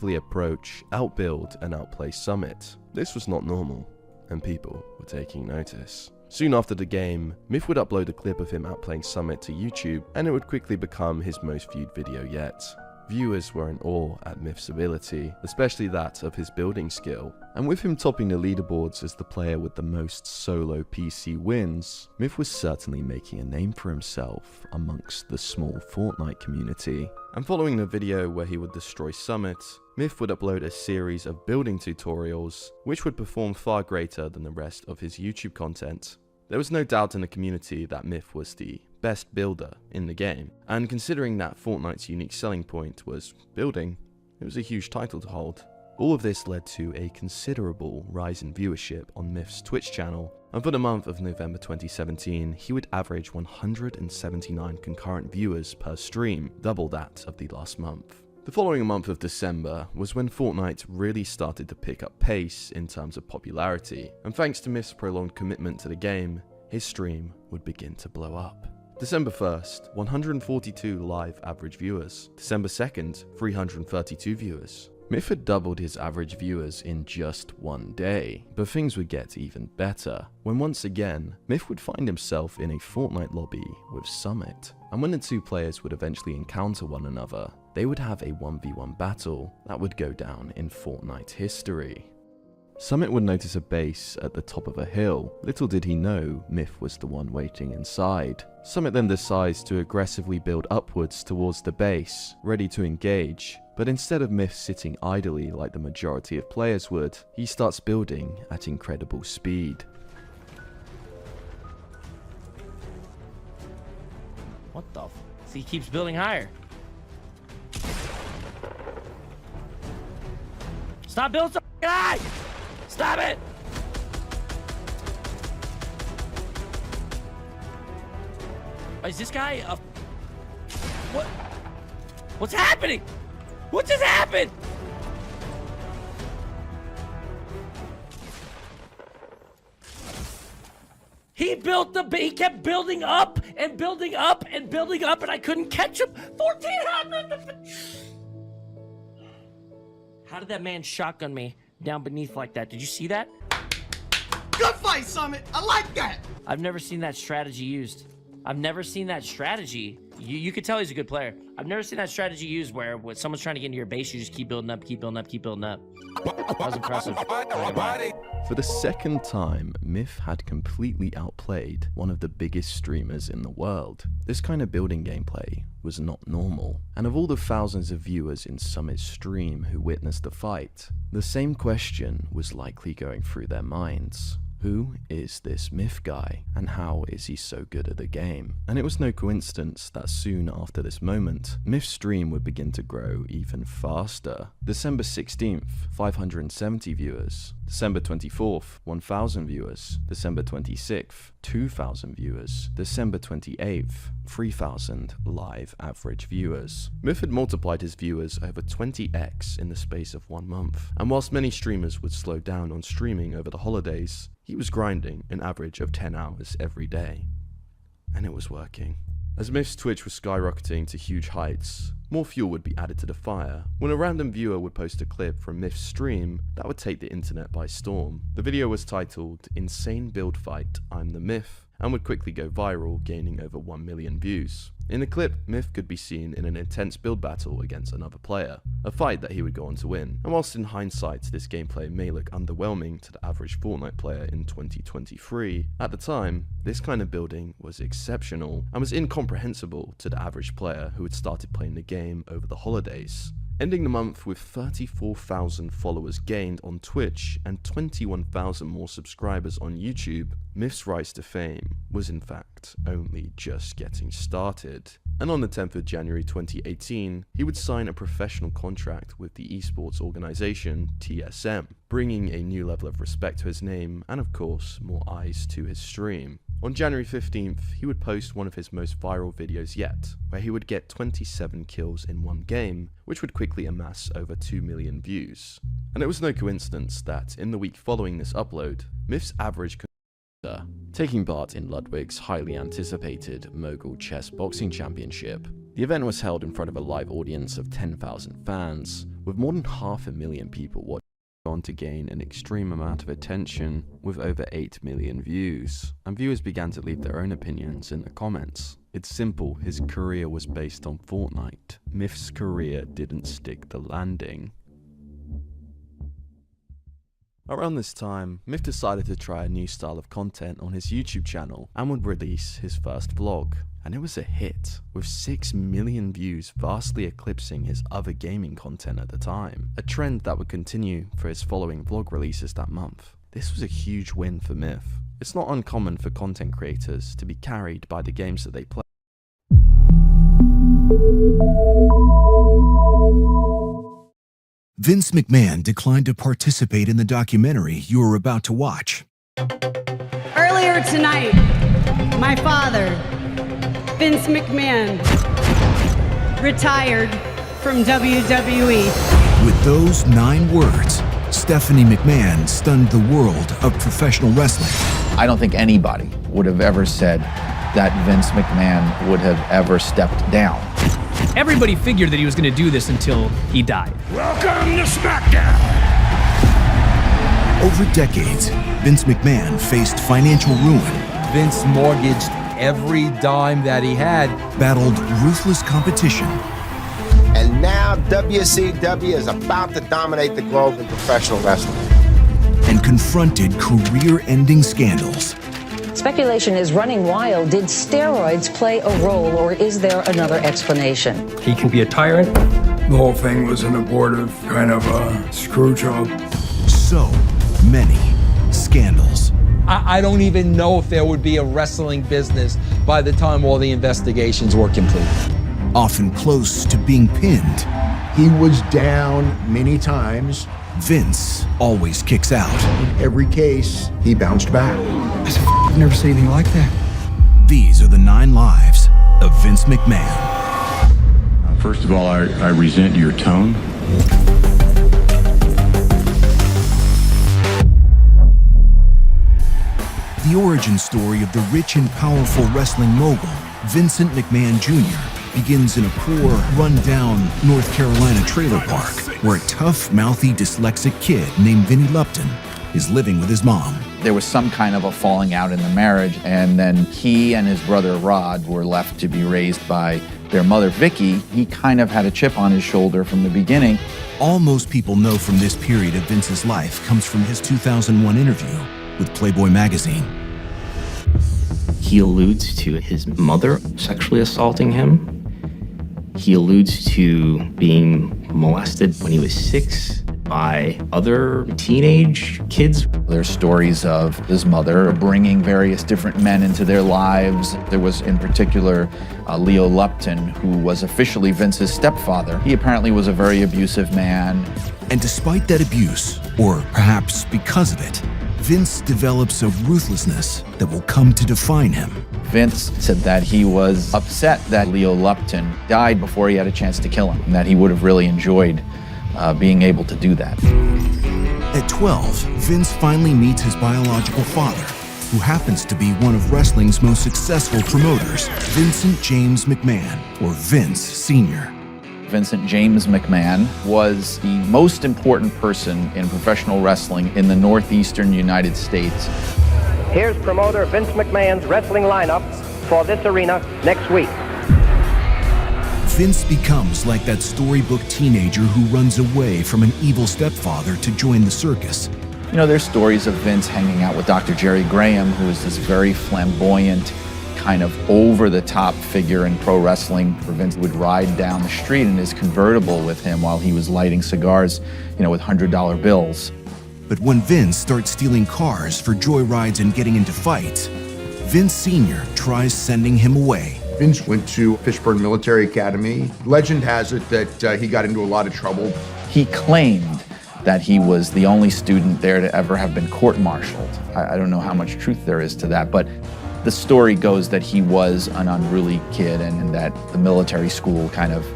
approach, outbuild, and outplay Summit. This was not normal, and people were taking notice. Soon after the game, Myth would upload a clip of him outplaying Summit to YouTube, and it would quickly become his most viewed video yet. Viewers were in awe at Myth's ability, especially that of his building skill. And with him topping the leaderboards as the player with the most solo PC wins, Myth was certainly making a name for himself amongst the small Fortnite community. And following the video where he would destroy Summit, Myth would upload a series of building tutorials, which would perform far greater than the rest of his YouTube content. There was no doubt in the community that Myth was the best builder in the game, and considering that Fortnite's unique selling point was building, it was a huge title to hold. All of this led to a considerable rise in viewership on Myth's Twitch channel, and for the month of November 2017, he would average 179 concurrent viewers per stream, double that of the last month. The following month of December was when Fortnite really started to pick up pace in terms of popularity, and thanks to Myth's prolonged commitment to the game, his stream would begin to blow up. December 1st, 142 live average viewers. December 2nd, 332 viewers. Myth had doubled his average viewers in just one day, but things would get even better when once again, Myth would find himself in a Fortnite lobby with Summit. And when the two players would eventually encounter one another, they would have a 1v1 battle that would go down in Fortnite history. Summit would notice a base at the top of a hill. Little did he know Myth was the one waiting inside. Summit then decides to aggressively build upwards towards the base, ready to engage. But instead of Myth sitting idly like the majority of players would, he starts building at incredible speed. What the f? See, he keeps building higher. Stop building so high! Stop it! Is this guy a... What? What's happening? What just happened? He built the... He kept building up and building up and building up, and I couldn't catch him. 1,400! How did that man shotgun me down beneath like that? Did you see that? Good fight, Summit. I like that. I've never seen that strategy used. I've never seen that strategy. You could tell he's a good player. I've never seen that strategy used where when someone's trying to get into your base, you just keep building up, keep building up, keep building up. That was impressive. For the second time, Myth had completely outplayed one of the biggest streamers in the world. This kind of building gameplay was not normal, and of all the thousands of viewers in Summit's stream who witnessed the fight, the same question was likely going through their minds. Who is this Myth guy, and how is he so good at the game? And it was no coincidence that soon after this moment, Myth's stream would begin to grow even faster. December 16th, 570 viewers. December 24th, 1,000 viewers. December 26th, 2,000 viewers. December 28th, 3,000 live average viewers. Myth had multiplied his viewers over 20x in the space of 1 month, and whilst many streamers would slow down on streaming over the holidays, he was grinding an average of 10 hours every day. And it was working. As Myth's Twitch was skyrocketing to huge heights, more fuel would be added to the fire when a random viewer would post a clip from Myth's stream that would take the internet by storm. The video was titled "Insane Build Fight, I'm the Myth," and would quickly go viral, gaining over 1 million views. In the clip, Myth could be seen in an intense build battle against another player, a fight that he would go on to win. And whilst in hindsight this gameplay may look underwhelming to the average Fortnite player in 2023, at the time, this kind of building was exceptional and was incomprehensible to the average player who had started playing the game over the holidays. Ending the month with 34,000 followers gained on Twitch and 21,000 more subscribers on YouTube, Myth's rise to fame was in fact only just getting started. And on the 10th of January 2018, he would sign a professional contract with the esports organization TSM, bringing a new level of respect to his name and of course more eyes to his stream. On January 15th, he would post one of his most viral videos yet, where he would get 27 kills in one game, which would quickly amass over 2 million views. And it was no coincidence that, in the week following this upload, Myth's average taking part in Ludwig's highly anticipated Mogul Chess Boxing Championship. The event was held in front of a live audience of 10,000 fans, with more than 500,000 people watching on to gain an extreme amount of attention with over 8 million views, and viewers began to leave their own opinions in the comments. It's simple, his career was based on Fortnite. Myth's career didn't stick the landing. Around this time, Myth decided to try a new style of content on his YouTube channel and would release his first vlog. And it was a hit, with 6 million views vastly eclipsing his other gaming content at the time, a trend that would continue for his following vlog releases that month. This was a huge win for Myth. It's not uncommon for content creators to be carried by the games that they play. Vince McMahon declined to participate in the documentary you are about to watch. Earlier tonight, my father, Vince McMahon, retired from WWE. With those 9 words, Stephanie McMahon stunned the world of professional wrestling. I don't think anybody would have ever said that Vince McMahon would have ever stepped down. Everybody figured that he was going to do this until he died. Welcome to SmackDown! Over decades, Vince McMahon faced financial ruin. Vince mortgaged every dime that he had. Battled ruthless competition. And now WCW is about to dominate the globe in professional wrestling. And confronted career-ending scandals. Speculation is running wild. Did steroids play a role, or is there another explanation? He can be a tyrant. The whole thing was an abortive kind of a screw job. So many scandals. I don't even know if there would be a wrestling business by the time all the investigations were complete. Often close to being pinned. He was down many times. Vince always kicks out. In every case, he bounced back. I've never seen anything like that. These are the 9 lives of Vince McMahon. First of all, I resent your tone. The origin story of the rich and powerful wrestling mogul, Vincent McMahon Jr., begins in a poor, run-down North Carolina trailer park, where a tough, mouthy, dyslexic kid named Vinnie Lupton is living with his mom. There was some kind of a falling out in the marriage, and then he and his brother Rod were left to be raised by their mother Vicky. He kind of had a chip on his shoulder from the beginning. All most people know from this period of Vince's life comes from his 2001 interview with Playboy magazine. He alludes to his mother sexually assaulting him. He alludes to being molested when he was 6 by other teenage kids. There's stories of his mother bringing various different men into their lives. There was in particular Leo Lupton, who was officially Vince's stepfather. He apparently was a very abusive man. And despite that abuse, or perhaps because of it, Vince develops a ruthlessness that will come to define him. Vince said that he was upset that Leo Lupton died before he had a chance to kill him, and that he would have really enjoyed being able to do that. At 12, Vince finally meets his biological father, who happens to be one of wrestling's most successful promoters, Vincent James McMahon, or Vince Sr. Vincent James McMahon was the most important person in professional wrestling in the northeastern United States. Here's promoter Vince McMahon's wrestling lineup for this arena next week. Vince becomes like that storybook teenager who runs away from an evil stepfather to join the circus. You know, there's stories of Vince hanging out with Dr. Jerry Graham, who is this very flamboyant, kind of over-the-top figure in pro wrestling. Vince would ride down the street in his convertible with him while he was lighting cigars, you know, with $100 bills. But when Vince starts stealing cars for joyrides and getting into fights, Vince Sr. tries sending him away. Vince went to Fishburne Military Academy. Legend has it that he got into a lot of trouble. He claimed that he was the only student there to ever have been court-martialed. I don't know how much truth there is to that, but the story goes that he was an unruly kid and that the military school kind of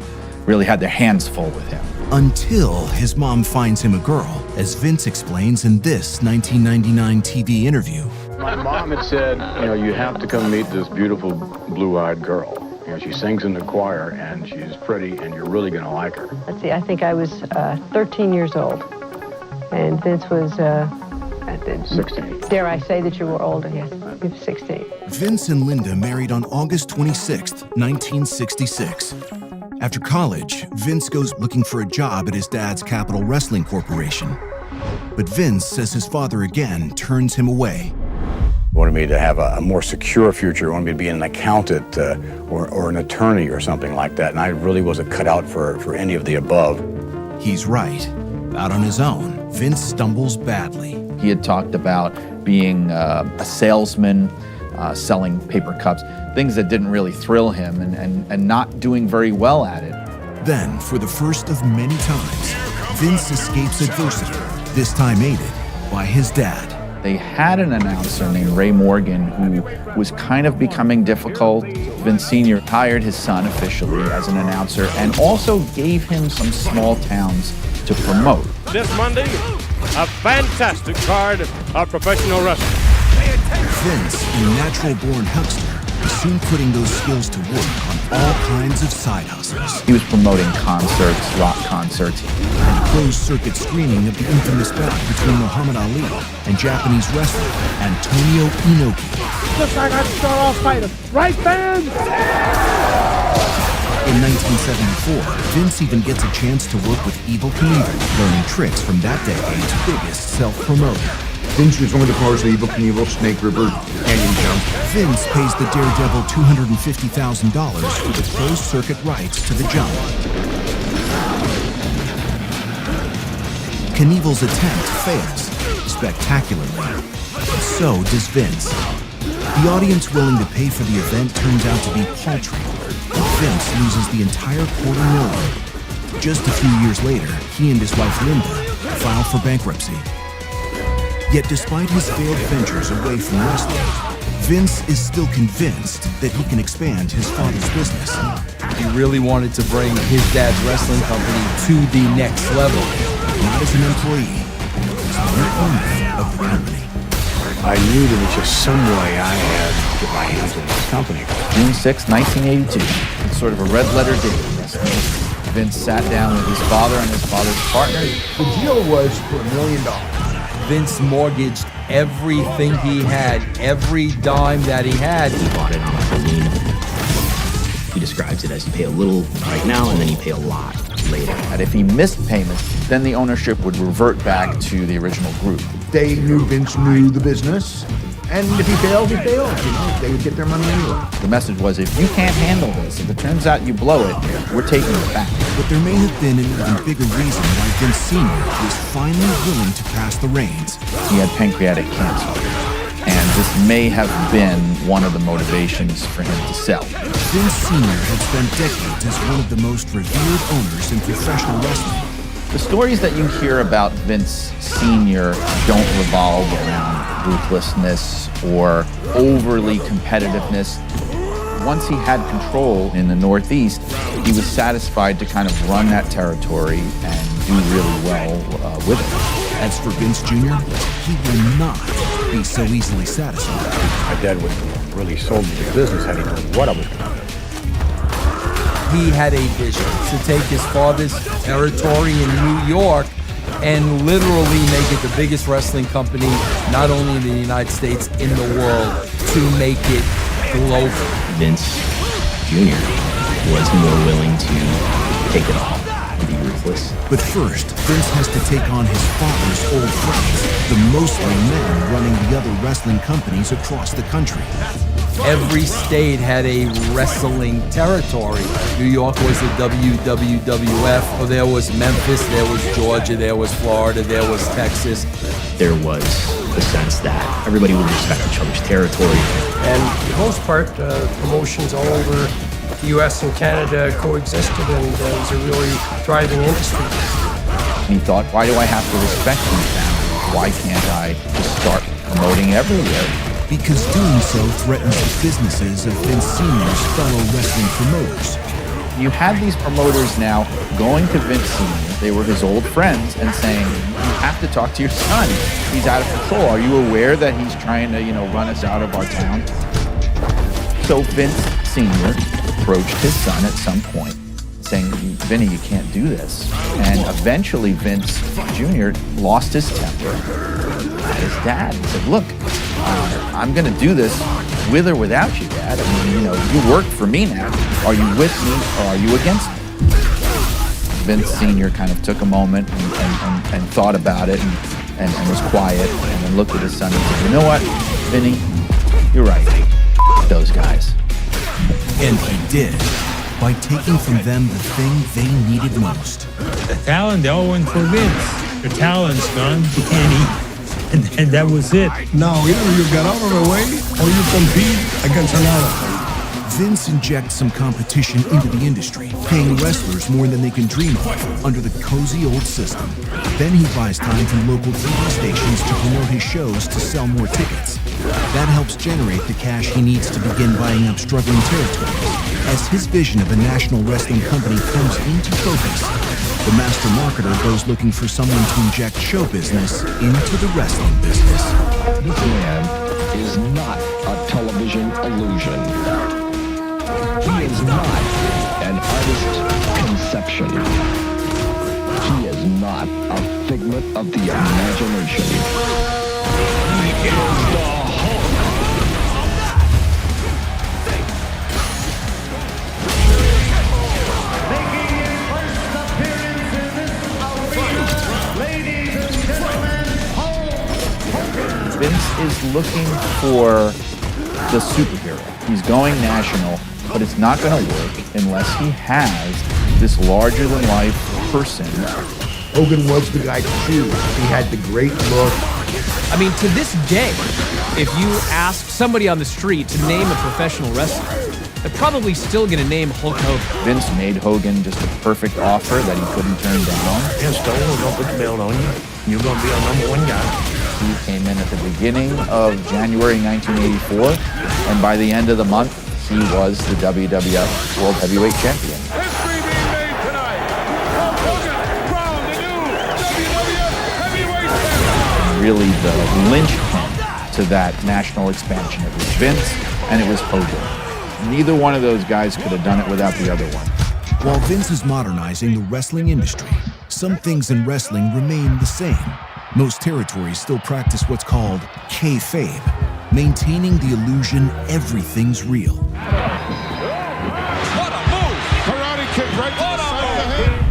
really had their hands full with him. Until his mom finds him a girl, as Vince explains in this 1999 TV interview. My mom had said, you know, you have to come meet this beautiful blue-eyed girl. You know, she sings in the choir, and she's pretty, and you're really going to like her. Let's see, I think I was 13 years old, and Vince was 16. Dare I say that you were older? Yes, he was 16. Vince and Linda married on August 26, 1966. After college, Vince goes looking for a job at his dad's Capital Wrestling Corporation. But Vince says his father again turns him away. Wanted me to have a more secure future, wanted me to be an accountant or an attorney or something like that, and I really wasn't cut out for any of the above. He's right. Out on his own, Vince stumbles badly. He had talked about being a salesman, selling paper cups, things that didn't really thrill him, and not doing very well at it. Then, for the first of many times, Vince escapes adversity, this time aided by his dad. They had an announcer named Ray Morgan who was kind of becoming difficult. Vince Sr. hired his son officially as an announcer and also gave him some small towns to promote. This Monday, a fantastic card of professional wrestling. Vince, a natural-born huckster, was soon putting those skills to work on all kinds of side hustles. He was promoting concerts, rock concerts, and closed-circuit screening of the infamous bout between Muhammad Ali and Japanese wrestler Antonio Inoki. Looks like I start off fighting. Right, fans? In 1974, Vince even gets a chance to work with Evel Knievel, learning tricks from that decade's biggest self-promoter. Vince was one of the promoters of Evel Knievel, Snake River, Canyon Jump. Vince pays the Daredevil $250,000 for the closed-circuit rights to the jump. Knievel's attempt fails spectacularly. So does Vince. The audience willing to pay for the event turns out to be paltry. Vince loses the entire $250,000. Just a few years later, he and his wife Linda file for bankruptcy. Yet despite his failed ventures away from wrestling, Vince is still convinced that he can expand his father's business. He really wanted to bring his dad's wrestling company to the next level. Not as an employee, as the owner of the company. I knew there was just some way I had to get my hands on this company. June 6, 1982. It's sort of a red-letter date. Vince sat down with his father and his father's partner. The deal was for $1 million. Vince mortgaged everything he had, every dime that he had. He bought it on a balloon. He describes it as you pay a little right now and then you pay a lot later. And if he missed payments, then the ownership would revert back to the original group. They knew Vince knew the business, and if he failed, he failed. You know, they would get their money anyway. The message was, if you can't handle this, if it turns out you blow it, we're taking it back. But there may have been an even bigger reason why Vince Sr. was finally willing to pass the reins. He had pancreatic cancer, and this may have been one of the motivations for him to sell. Vince Sr. had spent decades as one of the most revered owners in professional wrestling. The stories that you hear about Vince Sr. don't revolve around ruthlessness or overly competitiveness. Once he had control in the Northeast, he was satisfied to kind of run that territory and do really well with it. As for Vince Jr., he will not be so easily satisfied. My dad would have really sold me the business had he known what I was going to do. He had a vision to take his father's territory in New York and literally make it the biggest wrestling company, not only in the United States, in the world, to make it global. Vince Jr. was more willing to take it all and be ruthless. But first, Vince has to take on his father's old friends, the mostly men running the other wrestling companies across the country. Every state had a wrestling territory. New York was the WWF, or there was Memphis, there was Georgia, there was Florida, there was Texas. There was the sense that everybody would respect each other's territory. And for the most part, promotions all over the US and Canada coexisted, and it was a really thriving industry. He thought, why do I have to respect these families? Why can't I just start promoting everywhere? Because doing so threatens the businesses of Vince Sr.'s fellow wrestling promoters. You had these promoters now going to Vince Sr., they were his old friends, and saying, you have to talk to your son. He's out of control. Are you aware that he's trying to, run us out of our town? So Vince Sr. approached his son at some point, saying, Vinny, you can't do this. And eventually Vince Jr. lost his temper at his dad and said, look, I'm gonna do this with or without you, Dad. I mean, you know, you work for me now. Are you with me or are you against me? Vince Sr. kind of took a moment and thought about it and was quiet and then looked at his son and said, you know what, Vinny, you're right. Those guys. And he did, by taking from them the thing they needed most. The talent, they all went for Vince. The talent's gone, and that was it. Now, either you get out of the way or you compete against another. Vince injects some competition into the industry, paying wrestlers more than they can dream of under the cozy old system. Then he buys time from local TV stations to promote his shows to sell more tickets. That helps generate the cash he needs to begin buying up struggling territories. As his vision of a national wrestling company comes into focus, the master marketer goes looking for someone to inject show business into the wrestling business. This man is not a television illusion. He is not an artist's conception. He is not a figment of the imagination. He is the Hulk. Making his first appearance in this arena, ladies and gentlemen, Hulk Hogan. Vince is looking for the superhero. He's going national, but it's not going to work unless he has this larger-than-life person. Hogan was the guy to choose. He had the great look. I mean, to this day, if you ask somebody on the street to name a professional wrestler, they're probably still going to name Hulk Hogan. Vince made Hogan just a perfect offer that he couldn't turn down. And Stone, we're going to put the belt on you. You're going to be our #1 guy. He came in at the beginning of January 1984, and by the end of the month, he was the WWF World Heavyweight Champion. Really the linchpin to that national expansion. It was Vince and it was Hogan. Neither one of those guys could have done it without the other one. While Vince is modernizing the wrestling industry, some things in wrestling remain the same. Most territories still practice what's called kayfabe, maintaining the illusion everything's real.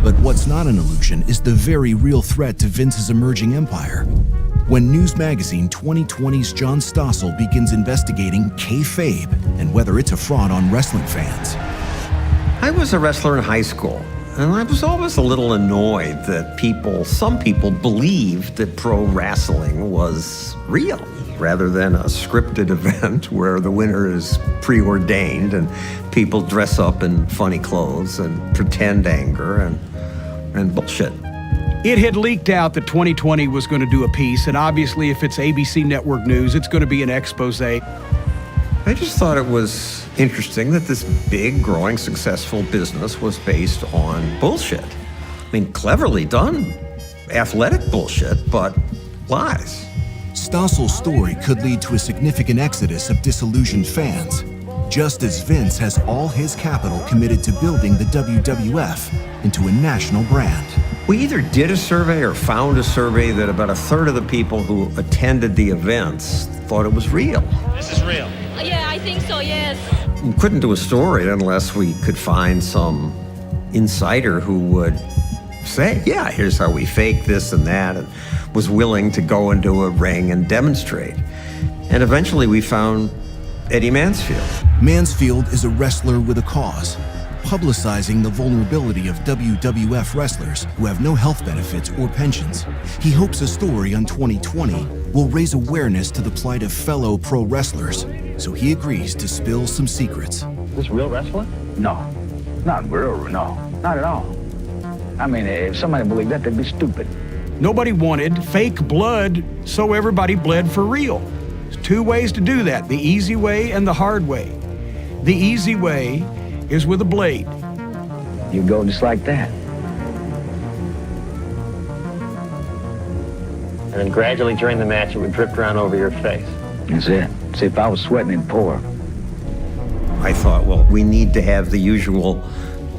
But what's not an illusion is the very real threat to Vince's emerging empire. When News Magazine 2020's John Stossel begins investigating kayfabe and whether it's a fraud on wrestling fans. I was a wrestler in high school, and I was always a little annoyed that some people believed that pro wrestling was real, rather than a scripted event where the winner is preordained and people dress up in funny clothes and pretend anger and bullshit. It had leaked out that 2020 was going to do a piece, and obviously if it's ABC Network News, it's going to be an expose. I just thought it was interesting that this big, growing, successful business was based on bullshit. I mean, cleverly done, athletic bullshit, but lies. Stossel's story could lead to a significant exodus of disillusioned fans, just as Vince has all his capital committed to building the WWF into a national brand. We either did a survey or found a survey that about a third of the people who attended the events thought it was real. This is real. Yeah, I think so, yes. We couldn't do a story unless we could find some insider who would say, yeah, here's how we faked this and that, and was willing to go into a ring and demonstrate. And eventually we found Eddie Mansfield. Mansfield is a wrestler with a cause, publicizing the vulnerability of WWF wrestlers who have no health benefits or pensions. He hopes a story on 2020 will raise awareness to the plight of fellow pro wrestlers, so he agrees to spill some secrets. Is this real wrestling? No, not real, no, not at all. I mean, if somebody believed that, they'd be stupid. Nobody wanted fake blood, so everybody bled for real. There's two ways to do that, the easy way and the hard way. The easy way is with a blade. You go just like that. And then gradually during the match, it would drip down over your face. That's it. See, if I was sweating, it'd pour. I thought, well, we need to have the usual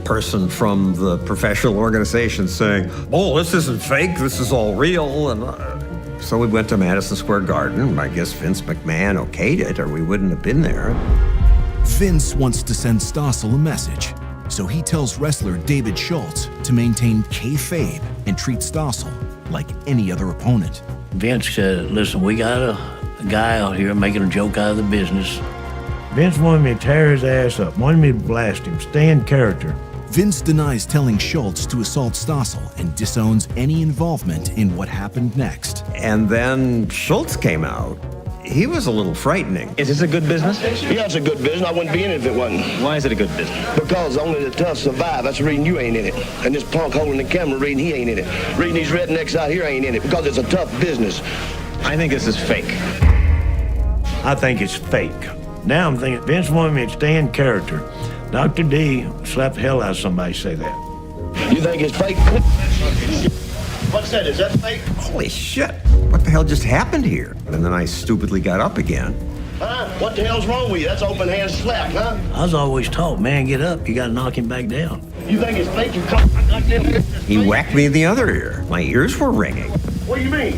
person from the professional organization saying, oh, this isn't fake, this is all real. And so we went to Madison Square Garden. I guess Vince McMahon okayed it, or we wouldn't have been there. Vince wants to send Stossel a message, so he tells wrestler David Schultz to maintain kayfabe and treat Stossel like any other opponent. Vince said, listen, we got a guy out here making a joke out of the business. Vince wanted me to tear his ass up, wanted me to blast him, stay in character. Vince denies telling Schultz to assault Stossel and disowns any involvement in what happened next. And then Schultz came out. He was a little frightening. Is this a good business? Yeah, it's a good business. I wouldn't be in it if it wasn't. Why is it a good business? Because only the tough survive. That's the reason you ain't in it. And this punk holding the camera reading he ain't in it. Reading these rednecks out here ain't in it because it's a tough business. I think this is fake. I think it's fake. Now I'm thinking, Vince wanted me to stay in character. Dr. D slapped the hell out of somebody say that. You think it's fake? What's that? Is that fake? Holy shit, what the hell just happened here? And then I stupidly got up again. Huh? What the hell's wrong with you? That's open hand slap, huh? I was always taught, man, get up, you gotta knock him back down. You think it's fake? You come like this? He whacked me in the other ear. My ears were ringing. What do you mean?